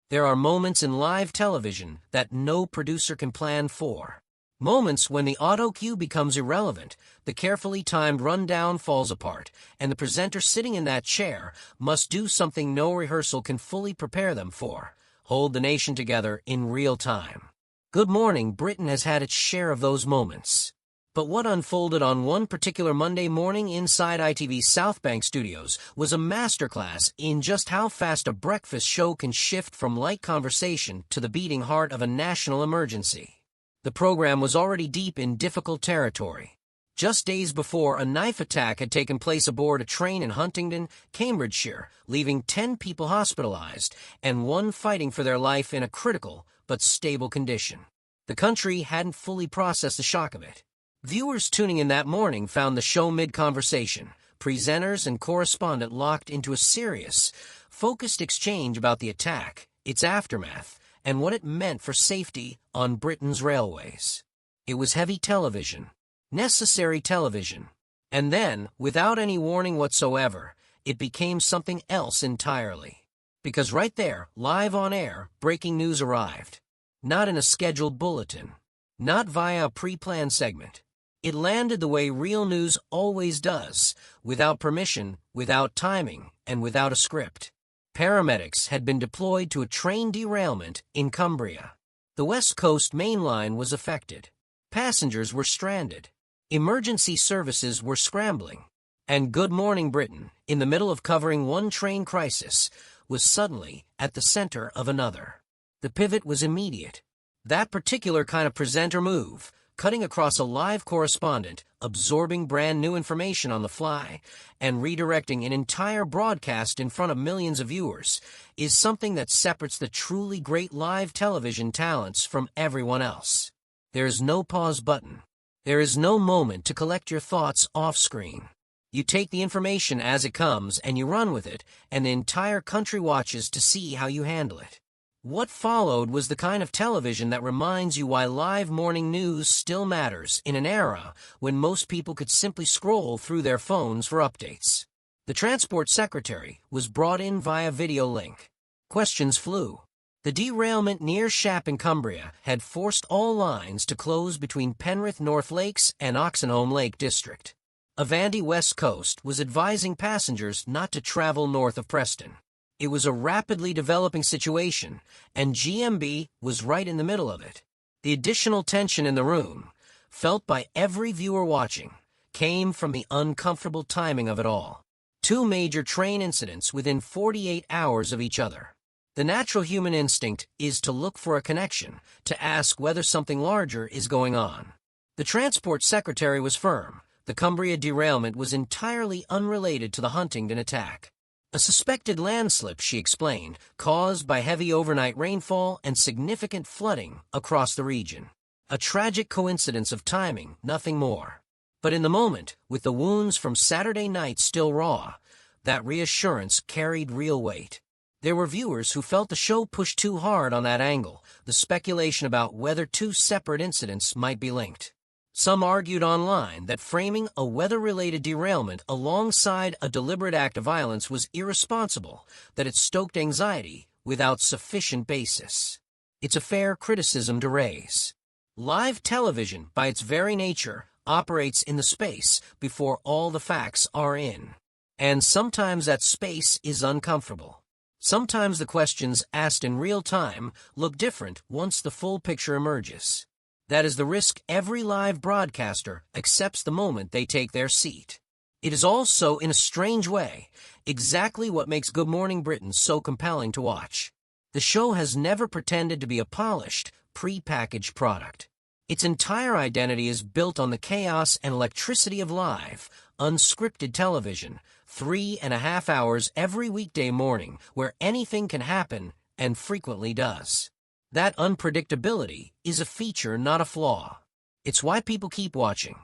There are moments in live television that no producer can plan for. Moments when the auto cue becomes irrelevant, the carefully timed rundown falls apart, and the presenter sitting in that chair must do something no rehearsal can fully prepare them for: hold the nation together in real time. Good Morning Britain has had its share of those moments. But what unfolded on one particular Monday morning inside ITV's South Bank studios was a masterclass in just how fast a breakfast show can shift from light conversation to the beating heart of a national emergency. The program was already deep in difficult territory. Just days before, a knife attack had taken place aboard a train in Huntingdon, Cambridgeshire, leaving 10 people hospitalized and one fighting for their life in a critical but stable condition. The country hadn't fully processed the shock of it. Viewers tuning in that morning found the show mid-conversation, presenters and correspondent locked into a serious, focused exchange about the attack, its aftermath, and what it meant for safety on Britain's railways. It was heavy television, necessary television. And then, without any warning whatsoever, it became something else entirely. Because right there, live on air, breaking news arrived. Not in a scheduled bulletin. Not via a pre-planned segment. It landed the way real news always does, without permission, without timing, and without a script. Paramedics had been deployed to a train derailment in Cumbria. The West Coast main line was affected. Passengers were stranded. Emergency services were scrambling. And Good Morning Britain, in the middle of covering one train crisis, was suddenly at the center of another. The pivot was immediate. That particular kind of presenter move, cutting across a live correspondent, absorbing brand new information on the fly, and redirecting an entire broadcast in front of millions of viewers, is something that separates the truly great live television talents from everyone else. There is no pause button. There is no moment to collect your thoughts off-screen. You take the information as it comes and you run with it, and the entire country watches to see how you handle it. What followed was the kind of television that reminds you why live morning news still matters in an era when most people could simply scroll through their phones for updates. The transport secretary was brought in via video link. Questions flew. The derailment near Shap in Cumbria had forced all lines to close between Penrith North Lakes and Oxenholme Lake District. Avanti West Coast was advising passengers not to travel north of Preston. It was a rapidly developing situation, and GMB was right in the middle of it. The additional tension in the room, felt by every viewer watching, came from the uncomfortable timing of it all. 2 major train incidents within 48 hours of each other. The natural human instinct is to look for a connection, to ask whether something larger is going on. The transport secretary was firm. The Cumbria derailment was entirely unrelated to the Huntingdon attack. A suspected landslip, she explained, caused by heavy overnight rainfall and significant flooding across the region. A tragic coincidence of timing, nothing more. But in the moment, with the wounds from Saturday night still raw, that reassurance carried real weight. There were viewers who felt the show pushed too hard on that angle, the speculation about whether 2 separate incidents might be linked. Some argued online that framing a weather-related derailment alongside a deliberate act of violence was irresponsible, that it stoked anxiety without sufficient basis. It's a fair criticism to raise. Live television, by its very nature, operates in the space before all the facts are in. And sometimes that space is uncomfortable. Sometimes the questions asked in real time look different once the full picture emerges. That is the risk every live broadcaster accepts the moment they take their seat. It is also, in a strange way, exactly what makes Good Morning Britain so compelling to watch. The show has never pretended to be a polished, pre-packaged product. Its entire identity is built on the chaos and electricity of live, unscripted television, 3.5 hours every weekday morning where anything can happen and frequently does. That unpredictability is a feature, not a flaw. It's why people keep watching.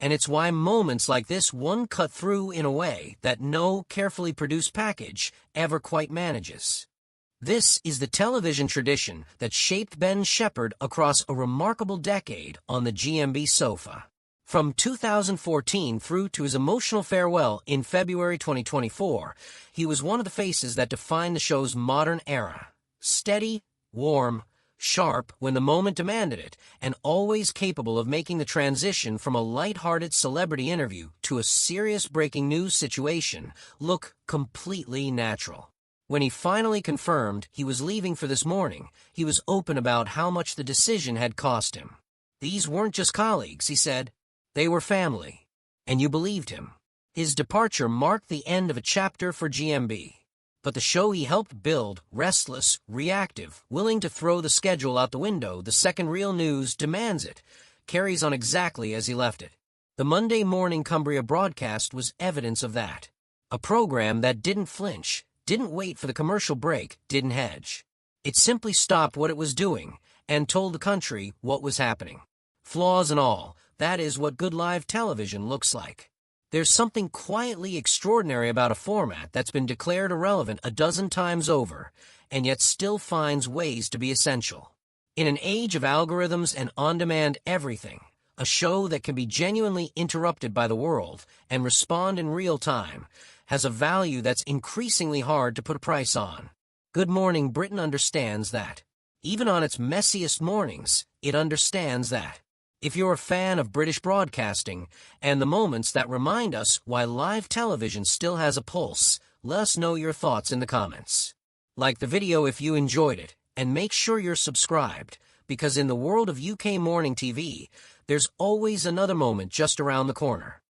And it's why moments like this one cut through in a way that no carefully produced package ever quite manages. This is the television tradition that shaped Ben Shephard across a remarkable decade on the GMB sofa. From 2014 through to his emotional farewell in February 2024, he was one of the faces that defined the show's modern era. steady, warm, sharp when the moment demanded it, and always capable of making the transition from a light-hearted celebrity interview to a serious breaking news situation look completely natural. When he finally confirmed he was leaving for this morning, he was open about how much the decision had cost him. These weren't just colleagues, he said. They were family. And you believed him. His departure marked the end of a chapter for GMB. But the show he helped build, restless, reactive, willing to throw the schedule out the window the second real news demands it, carries on exactly as he left it. The Monday morning Cumbria broadcast was evidence of that. A program that didn't flinch, didn't wait for the commercial break, didn't hedge. It simply stopped what it was doing and told the country what was happening. Flaws and all, that is what good live television looks like. There's something quietly extraordinary about a format that's been declared irrelevant a dozen times over, and yet still finds ways to be essential. In an age of algorithms and on-demand everything, a show that can be genuinely interrupted by the world and respond in real time has a value that's increasingly hard to put a price on. Good Morning Britain understands that. Even on its messiest mornings, it understands that. If you're a fan of British broadcasting and the moments that remind us why live television still has a pulse, let us know your thoughts in the comments. Like the video if you enjoyed it, and make sure you're subscribed, because in the world of UK morning TV, there's always another moment just around the corner.